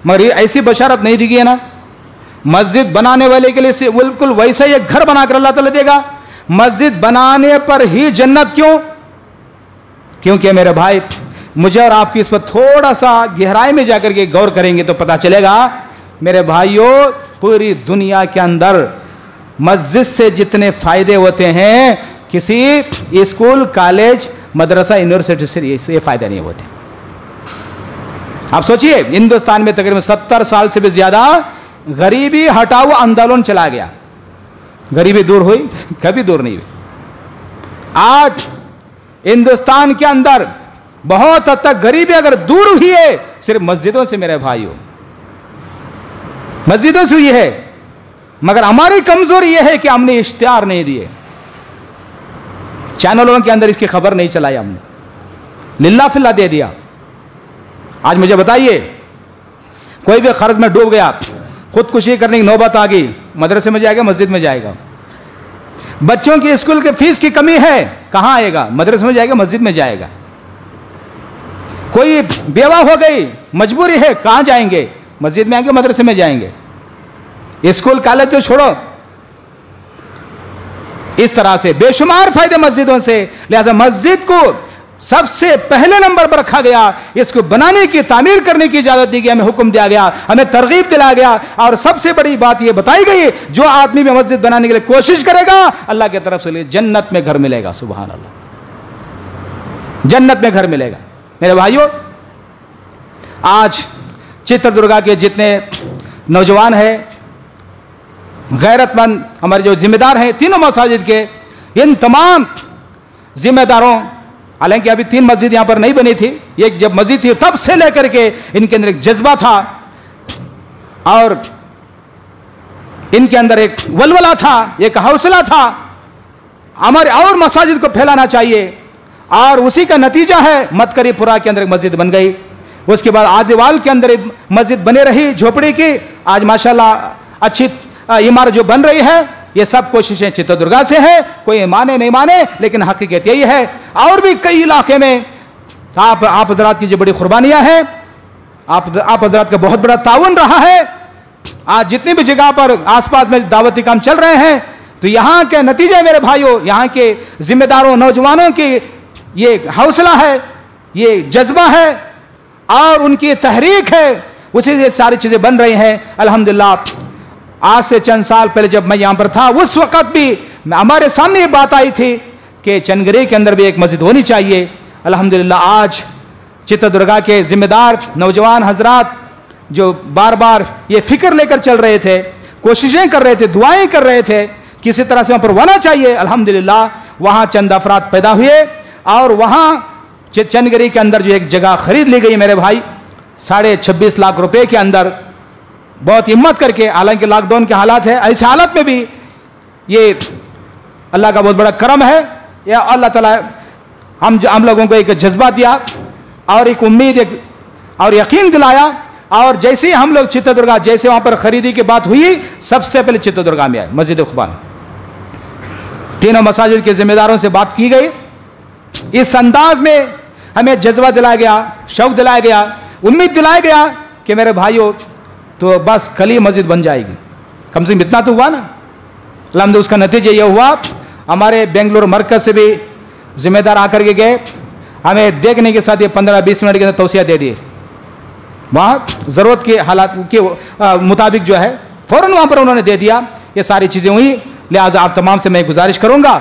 मगर ये ऐसी बशारत नहीं दी गई है ना, मस्जिद बनाने वाले के लिए बिल्कुल वैसा ही एक घर बनाकर अल्लाह ताला देगा। मस्जिद बनाने पर ही जन्नत क्यों? क्योंकि मेरे भाई, मुझे और आपकी इस पर थोड़ा सा गहराई में जाकर के गौर करेंगे तो पता चलेगा मेरे भाइयों, पूरी दुनिया के अंदर मस्जिद से जितने फायदे होते हैं किसी स्कूल, कॉलेज, मदरसा, यूनिवर्सिटी से ये फायदे नहीं होते। आप सोचिए, हिंदुस्तान में तकरीबन 70 साल से भी ज्यादा गरीबी हटाओ आंदोलन चला गया। गरीबी दूर हुई? कभी दूर नहीं हुई। आज हिंदुस्तान के अंदर बहुत हद तक गरीबी अगर दूर हुई है सिर्फ मस्जिदों से मेरे भाइयों, मस्जिदों से हुई है। मगर हमारी कमजोरी यह है कि हमने इश्तिहार नहीं दिए, चैनलों के अंदर इसकी खबर नहीं चलाई, हमने लिल्ला फिल्ला दे दिया। आज मुझे बताइए, कोई भी कर्ज में डूब गया, खुदकुशी करने की नौबत आ गई, मदरसे में जाएगा, मस्जिद में जाएगा। बच्चों की स्कूल के फीस की कमी है, कहां आएगा? मदरसे में जाएगा, मस्जिद में जाएगा। कोई बेवा हो गई, मजबूरी है, कहां जाएंगे? मस्जिद में आएंगे, मदरसे में जाएंगे। स्कूल कॉलेज तो छोड़ो, इस तरह से बेशुमार फायदे मस्जिदों से। लिहाजा मस्जिद को सबसे पहले नंबर पर रखा गया, इसको बनाने की, तामीर करने की इजाजत दी गई, हमें हुक्म दिया गया, हमें तरगीब दिलाया गया। और सबसे बड़ी बात यह बताई गई, जो आदमी में मस्जिद बनाने के लिए कोशिश करेगा, अल्लाह की तरफ से जन्नत में घर मिलेगा। सुभान अल्लाह, जन्नत में घर मिलेगा। मेरे भाइयों, आज चित्रदुर्गा के जितने नौजवान हैं, गैरतमंद हमारे जो जिम्मेदार हैं तीनों मसाजिद के, इन तमाम जिम्मेदारों, हालांकि अभी 3 मस्जिद यहां पर नहीं बनी थी, एक जब मस्जिद थी तब से लेकर के इनके अंदर एक जज्बा था और इनके अंदर एक वलवला था, एक हौसला था, हमारे और मसाजिद को फैलाना चाहिए। और उसी का नतीजा है मतकरीपुरा के अंदर एक मस्जिद बन गई, उसके बाद आदिवाल के अंदर एक मस्जिद बने रही झोपड़ी की। आज माशाल्लाह अच्छी इमारत जो बन रही है, ये सब कोशिशें चित्रदुर्गा से है। कोई माने नहीं माने, लेकिन हकीकत यही है। और भी कई इलाके में आप हजरात की जो बड़ी कुर्बानियां हैं, आप हजरात का बहुत बड़ा ताउन रहा है। आज जितनी भी जगह पर आसपास में दावती काम चल रहे हैं, तो यहाँ के नतीजे मेरे भाइयों, यहाँ के जिम्मेदारों, नौजवानों की ये हौसला है, ये जज्बा है और उनकी तहरीक है, उसी से सारी चीजें बन रही हैं। अल्हम्दुलिल्लाह, आज से चंद साल पहले जब मैं यहां पर था, उस वक्त भी हमारे सामने ये बात आई थी कि चनगरी के अंदर भी एक मस्जिद होनी चाहिए। अल्हम्दुलिल्लाह, आज चित्रदुर्गा के जिम्मेदार नौजवान हजरात जो बार बार ये फिक्र लेकर चल रहे थे, कोशिशें कर रहे थे, दुआएं कर रहे थे, किसी तरह से वहां पर होना चाहिए। अल्हम्दुलिल्लाह, वहां चंद अफराद पैदा हुए और वहां चनगरी के अंदर जो एक जगह खरीद ली गई मेरे भाई, 26.5 लाख रुपए के अंदर, बहुत हिम्मत करके। हालांकि लॉकडाउन के हालात है, ऐसे हालात में भी ये अल्लाह का बहुत बड़ा करम है। या अल्लाह ताला हम लोगों को एक जज्बा दिया और एक उम्मीद और यकीन दिलाया। और जैसे ही हम लोग चित्रदुर्गा, जैसे वहां पर खरीदी की बात हुई, सबसे पहले चित्रदुर्गा में आए, मस्जिद खुबा में तीनों मसाजिद के जिम्मेदारों से बात की गई। इस अंदाज में हमें जज्बा दिलाया गया, शौक दिलाया गया, उम्मीद दिलाया गया कि मेरे भाइयों, तो बस कल ही मस्जिद बन जाएगी। कम से कम इतना तो हुआ ना। अल्हम्दुलिल्लाह उसका नतीजा ये हुआ, हमारे बेंगलुरु मरकज़ से भी जिम्मेदार आकर के गए, हमें देखने के साथ ये 15-20 मिनट के अंदर तौसिया दे दिए। वहाँ ज़रूरत के हालात के मुताबिक जो है फ़ौरन वहाँ पर उन्होंने दे दिया। ये सारी चीज़ें हुई। लिहाजा आप तमाम से मैं गुजारिश करूँगा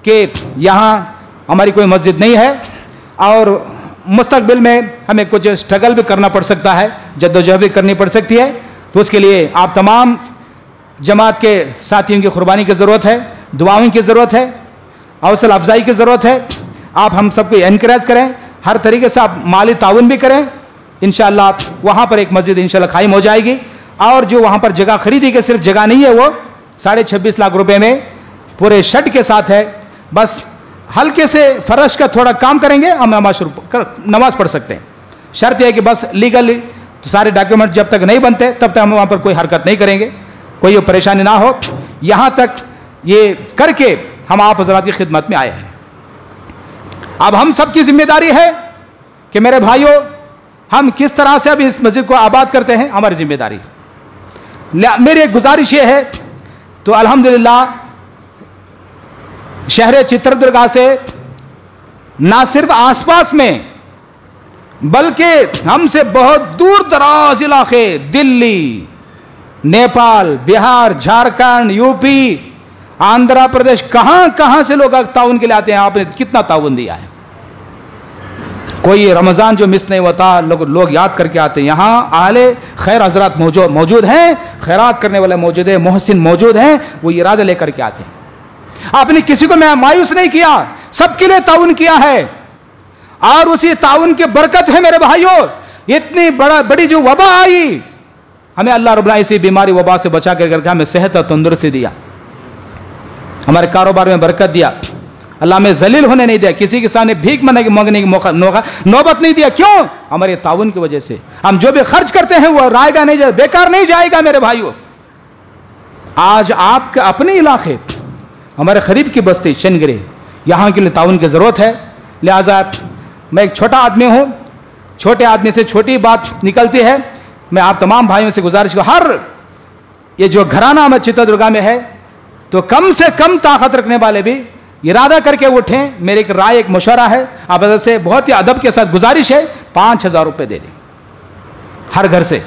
कि यहाँ हमारी कोई मस्जिद नहीं है और मुस्तकबिल में हमें कुछ स्ट्रगल भी करना पड़ सकता है, जद्दोजहद भी करनी पड़ सकती है। तो उसके लिए आप तमाम जमात के साथियों की कुर्बानी की ज़रूरत है, दुआओं की ज़रूरत है, हौसला अफजाई की ज़रूरत है। आप हम सबको एनकरेज करें, हर तरीके से आप माली ताउन भी करें। इंशाअल्लाह वहाँ पर एक मस्जिद इंशाअल्लाह कायम हो जाएगी। और जो वहाँ पर जगह खरीदी के सिर्फ जगह नहीं है, वो 26.5 लाख रुपए में पूरे शेड के साथ है। बस हल्के से फर्श का थोड़ा काम करेंगे, हम नमाज पढ़ सकते हैं। शर्त यह है कि बस लीगली तो सारे डॉक्यूमेंट जब तक नहीं बनते तब तक हम वहाँ पर कोई हरकत नहीं करेंगे, कोई परेशानी ना हो। यहाँ तक ये करके हम आप हज़रात की खिदमत में आए हैं। अब हम सब की जिम्मेदारी है कि मेरे भाइयों, हम किस तरह से अभी इस मस्जिद को आबाद करते हैं, हमारी जिम्मेदारी। मेरी एक गुजारिश ये है, तो अल्हम्दुलिल्लाह शहर चित्रदुर्गा से ना सिर्फ आसपास में बल्कि हमसे बहुत दूर दराज इलाके, दिल्ली, नेपाल, बिहार, झारखंड, यूपी, आंध्र प्रदेश, कहां कहां से लोग ताउन के लिए आते हैं। आपने कितना ताउन दिया है। कोई रमज़ान जो मिस नहीं होता, लोग याद करके आते हैं। यहाँ आले खैर हजरात मौजूद हैं, खैरात करने वाले मौजूद हैं, मोहसिन मौजूद हैं, वो इरादा लेकर के आते हैं। आपने किसी को मायूस नहीं किया, सबके लिए ताउन किया है। और उसी ताउन की बरकत है मेरे भाइयों, इतनी बड़ी जो वबा आई, हमें अल्लाह रब्बुल इसी बीमारी वबा से बचा करके हमें सेहत और तंदुरुस्ती दिया, हमारे कारोबार में बरकत दिया। अल्लाह में जलील होने नहीं दिया, किसी के सामने भीख मांगने की मौका नौबत नहीं दिया। क्यों? हमारे ताउन की वजह से। हम जो भी खर्च करते हैं वो रायगा नहीं जाएगा, बेकार नहीं जाएगा मेरे भाइयों। आज आपके अपने इलाके, हमारे करीब की बस्ती चनगिरी, यहाँ के लिए ताउन की ज़रूरत है। लिहाजा मैं एक छोटा आदमी हूँ, छोटे आदमी से छोटी बात निकलती है। मैं आप तमाम भाइयों से गुजारिश करूँ, हर ये जो घराना हमारे चित्रदुर्गा में है, तो कम से कम ताकत रखने वाले भी इरादा करके उठें। मेरी एक राय, एक मशवरा है आप से, बहुत ही अदब के साथ गुजारिश है, 5,000 रुपये दे दें हर घर से।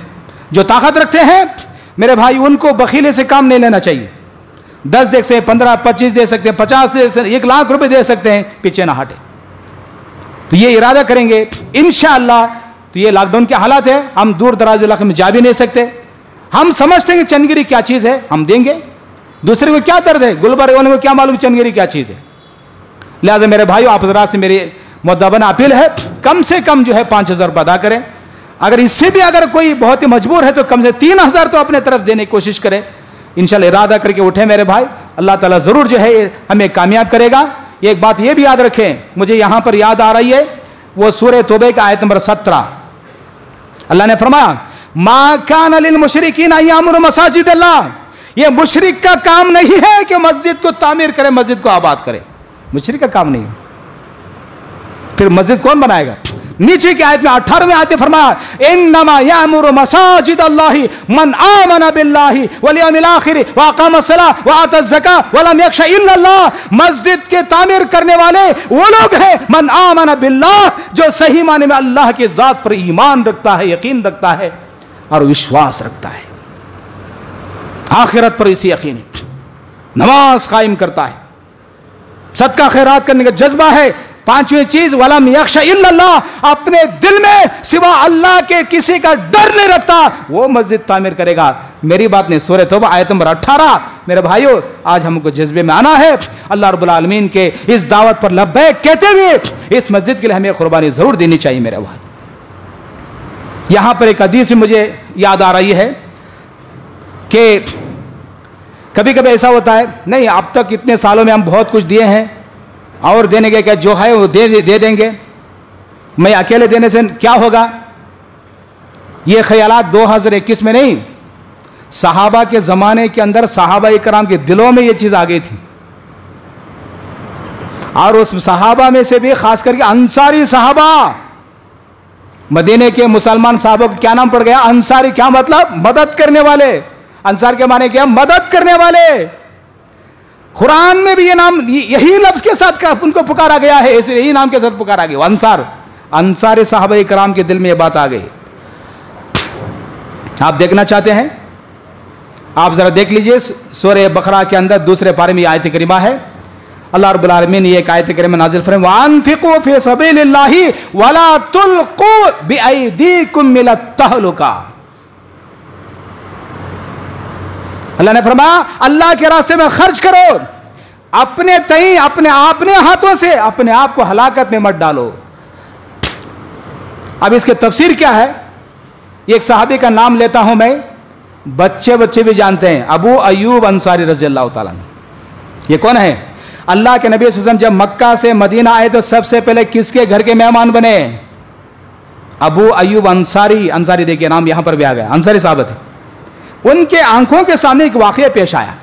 जो ताकत रखते हैं मेरे भाई, उनको बखीले से काम नहीं लेना चाहिए। 10 दे सकते हैं, 15, 25 दे सकते हैं, 50 दे सकते हैं, 1 लाख रुपए दे सकते हैं, पीछे ना हटे। तो ये इरादा करेंगे इंशाअल्लाह। तो ये लॉकडाउन के हालात है, हम दूर दराज इलाके में जा भी नहीं सकते। हम समझते हैं कि चंदगिरी क्या चीज़ है, हम देंगे। दूसरे को क्या दर्द है, गुलबर्ग वाले को क्या मालूम चंदगिरी क्या चीज़ है। लिहाजा मेरे भाइयों, आप हज़रात से मेरी मुद्दाबन अपील है, कम से कम जो है 5,000 रुपये अदा करें। अगर इससे भी अगर कोई बहुत ही मजबूर है तो कम से 3,000 तो अपने तरफ देने की कोशिश करें। इंशाल्लाह इरादा करके उठे मेरे भाई, अल्लाह ताला ज़रूर जो है हमें कामयाब करेगा। एक बात ये भी याद रखें, मुझे यहाँ पर याद आ रही है, वो सूरह तौबा का आयत नंबर 17, अल्लाह ने फरमाया, मा कान लिल मुशरिकीन अन यामुरू मसाजिद अल्लाह। ये मुशरिक का काम नहीं है कि मस्जिद को तामीर करे, मस्जिद को आबाद करे, मुशरिक का काम नहीं है। फिर मस्जिद कौन बनाएगा? नीचे की आयत में 18वें आयत में फरमाया, इन्नमा यामुरू मसाजिद अल्लाहि मन आमना बिल्लाहि वल यौमिल आखिर व अकाम अस्सलाह व आता ज़का व लम यख्शा इल्ला अल्लाह। मस्जिद के तामीर करने वाले वो लोग हैं मन आमना बिल्लाह, जो सही माने में अल्लाह की जात पर ईमान रखता है, यकीन रखता है और विश्वास रखता है, आखिरत पर इसी यकीन है, नमाज कायम करता है, सदका खैरात करने का जज्बा है। 5वीं चीज, वलम यख्शा इल्लल्लाह, अपने दिल में सिवा अल्लाह के किसी का डर नहीं रखता, वो मस्जिद तामीर करेगा। मेरी बात नहीं, सूरह तौबा आयत नंबर 18। मेरे भाइयों, आज हमको जज्बे में आना है, अल्लाह रब्बुल आलमीन के इस दावत पर लब्बैक कहते हुए इस मस्जिद के लिए हमें कुर्बानी जरूर देनी चाहिए मेरे भाई। यहां पर एक हदीस भी मुझे याद आ रही है कि कभी कभी ऐसा होता है, नहीं अब तक इतने सालों में हम बहुत कुछ दिए हैं और देने के क्या, जो है वो दे देंगे, मैं अकेले देने से क्या होगा। ये ख्यालात 2021 में नहीं, सहाबा के ज़माने के अंदर सहाबा इकराम के दिलों में ये चीज़ आ गई थी। और उस सहाबा में से भी खास करके अंसारी सहाबा, मदीने के मुसलमान साहबों को क्या नाम पड़ गया? अंसारी। क्या मतलब? मदद करने वाले। अंसार के माने क्या? मदद करने वाले। कुरान में भी ये नाम यही लफ्ज के साथ उनको पुकारा गया है, ऐसे यही नाम के साथ पुकारा गया अंसार। अंसार साहबा कराम के दिल में ये बात आ गई। आप देखना चाहते हैं, आप जरा देख लीजिए सूरह बकरा के अंदर दूसरे पारे में आयत करीमा है। अल्लाह रब्बुल आलमीन ने एक आयत करीमा नाज़िल फरमाया, वअन्फिकू फी सबीलिल्लाहि वला तुल्कू बिअयदीकुम मिनत तहलुका। अल्लाह ने फरमाया अल्लाह के रास्ते में खर्च करो, अपने तई अपने हाथों से अपने आप को हलाकत में मत डालो। अब इसके तफसीर क्या है, एक सहाबी का नाम लेता हूं मैं, बच्चे भी जानते हैं, अबू अयूब अंसारी रज़ी अल्लाह ताला। ये कौन है? अल्लाह के नबी सल्लल्लाहु अलैहि वसल्लम जब मक्का से मदीना आए तो सबसे पहले किसके घर के मेहमान बने? अबू अयूब अंसारी। अंसारी देखिए नाम यहां पर भी आ गया, अंसारी साहब थे। उनके आंखों के सामने एक वाकया पेश आया।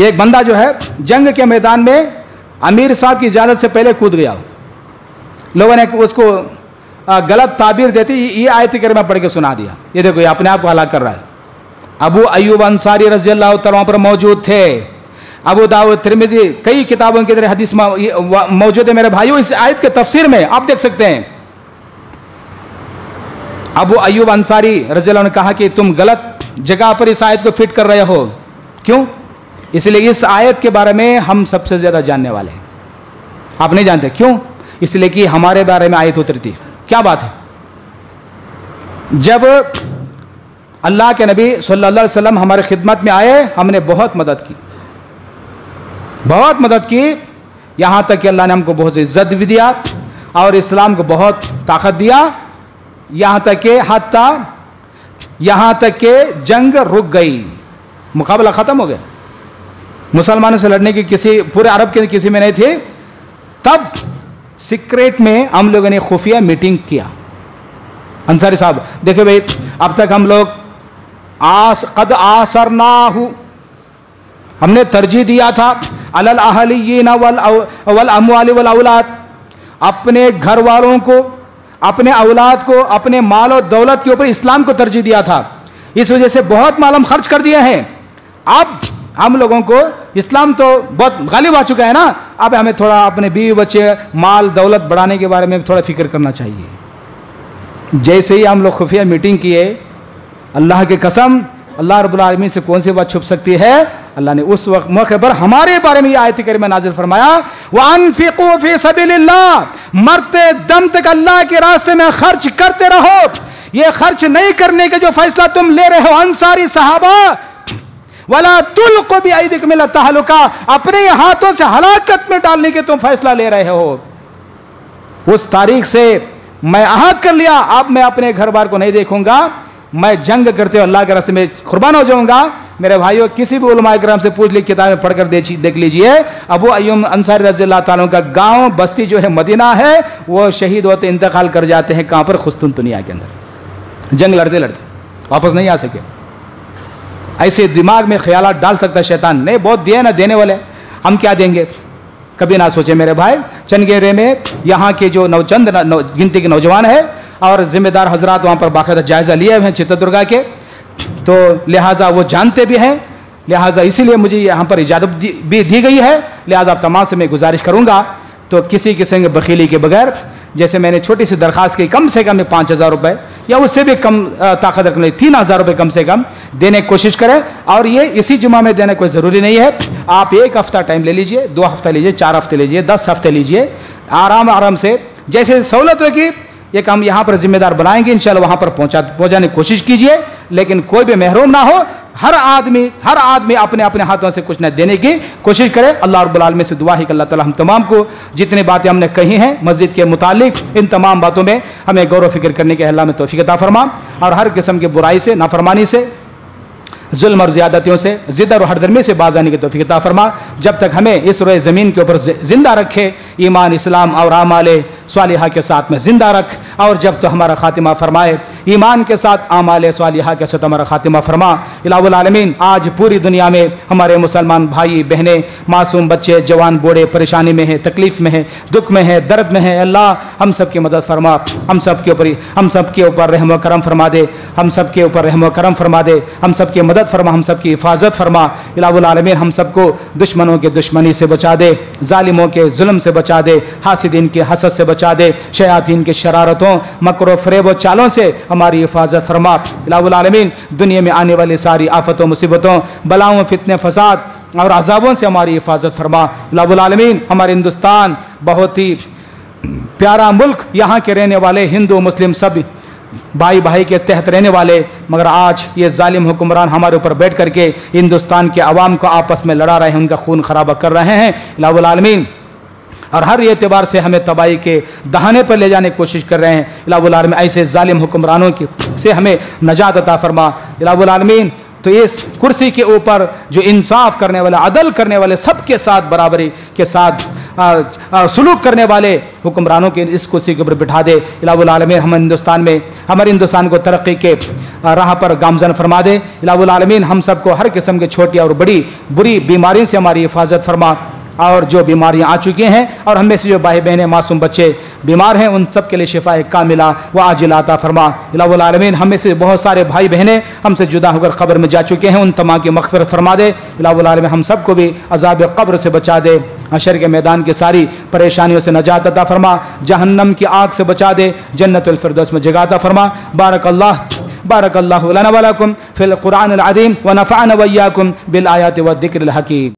एक बंदा जो है जंग के मैदान में अमीर साहब की इजाजत से पहले कूद गया। लोगों ने उसको गलत ताबीर देती, ये आयत करीमा पढ़ के सुना दिया। ये देखो ये अपने आप को हलाक कर रहा है। अबू अयूब अंसारी रज़ी अल्लाह तआला पर मौजूद थे। अबू दाऊद, तिरमिज़ी, कई किताबों के अंदर हदीस मौजूद है। मेरे भाइयों, इस आयत के तफसीर में आप देख सकते हैं, अबू अयूब अंसारी रज़ी अल्लाह ने कहा कि तुम गलत जगह पर इस आयत को फिट कर रहे हो। क्यों? इसलिए इस आयत के बारे में हम सबसे ज़्यादा जानने वाले हैं। आप नहीं जानते क्यों? इसलिए कि हमारे बारे में आयत उतरती। क्या बात है? जब अल्लाह के नबी सल्लल्लाहु अलैहि वसल्लम हमारे खिदमत में आए, हमने बहुत मदद की, यहाँ तक कि अल्लाह ने हमको बहुत इज्जत भी दिया और इस्लाम को बहुत ताकत दिया। यहाँ तक के जंग रुक गई, मुकाबला ख़त्म हो गया। मुसलमानों से लड़ने की किसी पूरे अरब के किसी में नहीं थी। तब सीक्रेट में हम लोगों ने खुफिया मीटिंग किया। अंसारी साहब देखिए भाई, अब तक हम लोग कद आसरनाहु, हमने तरजीह दिया था अलल अहलियीन वल अमवाल वल औलाद, अपने घर वालों को, अपने औलाद को, अपने माल और दौलत के ऊपर इस्लाम को तरजीह दिया था। इस वजह से बहुत माल हम खर्च कर दिए हैं। अब हम लोगों को इस्लाम तो बहुत गालिब आ चुका है ना, अब हमें थोड़ा अपने बीवी बच्चे, माल दौलत बढ़ाने के बारे में थोड़ा फिक्र करना चाहिए। जैसे ही हम लोग खुफिया मीटिंग किए, अल्लाह की कसम, अल्लाह रब्बुल आलमीन से कौन सी बात छुप सकती है? अल्लाह ने उस वक्त मौके पर हमारे बारे में यह आयत करीमा नाजिल फरमाया, वअन्फिकू फी सबीलिल्लाह, मरते दम तक अल्लाह के रास्ते में खर्च करते रहो। ये खर्च नहीं करने का जो फैसला तुम ले रहे हो अंसारी सहाबा, वला तुल्कू बिअयदीकुम मिनत तहलुका, अपने हाथों से हलाकत में डालने के तुम फैसला ले रहे हो। उस तारीख से मैं अहद कर लिया, अब मैं अपने घर बार को नहीं देखूंगा, मैं जंग करते हुए अल्लाह के रास्ते में कुर्बान हो जाऊंगा। मेरे भाइयों, किसी भी उलमाए किराम से पूछ ली, किताबें पढ़कर देख लीजिए, अबू अयूब अंसारी रज़ी अल्लाह ताला का गांव बस्ती जो है मदीना है, वो शहीद होते इंतकाल कर जाते हैं। कहां पर? कुस्तुनतुनिया के अंदर। जंग लड़ते लड़ते वापस नहीं आ सके। ऐसे दिमाग में ख्यालात डाल सकता है शैतान, नहीं बहुत दिए ना देने वाले, हम क्या देंगे? कभी ना सोचे मेरे भाई। चनगेरे में यहाँ के जो चंद गिनती के नौजवान है और जिम्मेदार हजरात वहाँ पर बाकायदा जायज़ा लिए हुए हैं चित्रदुर्गा के, तो लिहाजा वो जानते भी हैं, लिहाजा इसीलिए मुझे यहाँ पर इजाज़त भी दी गई है। लिहाजा आप तमाम से मैं गुजारिश करूँगा, तो किसी किस्म की बखीली के बगैर, जैसे मैंने छोटी सी दरख्वास्त की, कम से कम 5,000 रुपये या उससे भी कम ताकत रखने 3,000 रुपये कम से कम देने की कोशिश करें। और ये इसी जुमा में देना कोई ज़रूरी नहीं है, आप 1 हफ़्ता टाइम ले लीजिए, 2 हफ़्ते लीजिए, 4 हफ़्ते लीजिए, 10 हफ़्ते लीजिए, आराम से जैसे सहूलत होगी एक हम यहाँ पर जिम्मेदार बनाएंगे, इंशाल्लाह वहाँ पर पहुँचाने की कोशिश कीजिए, लेकिन कोई भी महरूम ना हो। हर आदमी अपने अपने हाथों से कुछ न देने की कोशिश करे। अल्लाह रब्बुल आलमीन से दुआ है कि अल्लाह ताला हम तमाम को जितनी बातें हमने कही हैं मस्जिद के मुतालिक, इन तमाम बातों में हमें गौर फिक्र करने के अल्लाह में तौफीक अता फरमा, और हर किस्म की बुराई से, नाफरमानी से, जुल्म और ज़्यादतियों से, ज़िद और हरदर्मी से बाज आने की तौफीक अता फरमा। जब तक हमें इस रोए ज़मीन के ऊपर ज़िंदा रखे, ईमान, इस्लाम और आमाले स्वालिहा के साथ में ज़िंदा रख, और जब तो हमारा खातिमा फरमाए, ईमान के साथ आमाले स्वालिहा के साथ हमारा खातिमा फरमा। इलाहुल आलमीन, आज पूरी दुनिया में हमारे मुसलमान भाई बहनें, मासूम बच्चे, जवान बूढ़े परेशानी में हैं, तकलीफ़ में हैं, दुख में हैं, दर्द में हैं। अल्लाह हम सब की मदद फरमा, हम सब के ऊपर रहम व करम फरमा दे, हम सब के ऊपर रहम व करम फरमा दे, हम सब की मदद मदद फरमा, हम सब की हिफाजत फरमा। इलाहुल आलमीन हम सबको दुश्मनों के दुश्मनी से बचा दे, जालिमों के जुल्म से बचा दे, हासिदीन के हसद से बचा दे, शयातीन के शरारतों, मकर फ़रेब व चालों से हमारी हिफाजत फरमा। इलाहुल आलमीन दुनिया में आने वाली सारी आफतों, मुसीबतों, बलाओं, फितने, फसाद और अज़ाबों से हमारी हिफाजत फरमा। इलाहुल आलमीन हमारे हिंदुस्तान बहुत ही प्यारा मुल्क, यहाँ के रहने वाले हिंदू मुस्लिम सब भाई भाई के तहत रहने वाले, मगर आज ये जालिम हुक्मरान हमारे ऊपर बैठ करके हिंदुस्तान के अवाम को आपस में लड़ा रहे हैं, उनका खून खराबा कर रहे हैं। इलाहुल आलमीन और हर एतबार से हमें तबाही के दहाने पर ले जाने की कोशिश कर रहे हैं। इलाहुल आलमीन ऐसे जालिम हुक्मरानों की से हमें नजात अता फरमा। इलाहुल आलमीन तो इस कुर्सी के ऊपर जो इंसाफ करने वाले, अदल करने वाले, सबके साथ बराबरी के साथ सुलूक करने वाले हुक्मरानों के इस कुर्सी के ऊपर बिठा दे। इलाहुल आलमीन हम हिंदुस्तान में, हमारे हिंदुस्तान को तरक्की के राह पर गामजन फरमा दे। इलाहुल आलमीन हम सबको हर किस्म की छोटी और बड़ी बुरी बीमारी से हमारी हिफाजत फरमा, और जो बीमारियां आ चुकी हैं और हमें से जो भाई बहनें, मासूम बच्चे बीमार हैं, उन सब के लिए शिफाए कामिला व आजिला अता फरमा। इलाहुल आलमीन हमें से बहुत सारे भाई बहनें हमसे जुदा होकर कब्र में जा चुके हैं, उन तमाम की मग़फ़िरत फरमा दे। इलाहुल आलमीन हम सबको भी अज़ाब कब्र से बचा दे, हशर के मैदान की सारी परेशानियों से नजात अता फरमा, जहन्नम की आग से बचा दे, जन्नतुल फ़िरदौस में जगह अता फरमा। बारकल्लाहु लना व लकुम फ़िल क़ुरआनिल अज़ीम व नफ़अना व इय्याकुम बिल आयाति व ज़िक्रिल हकीम।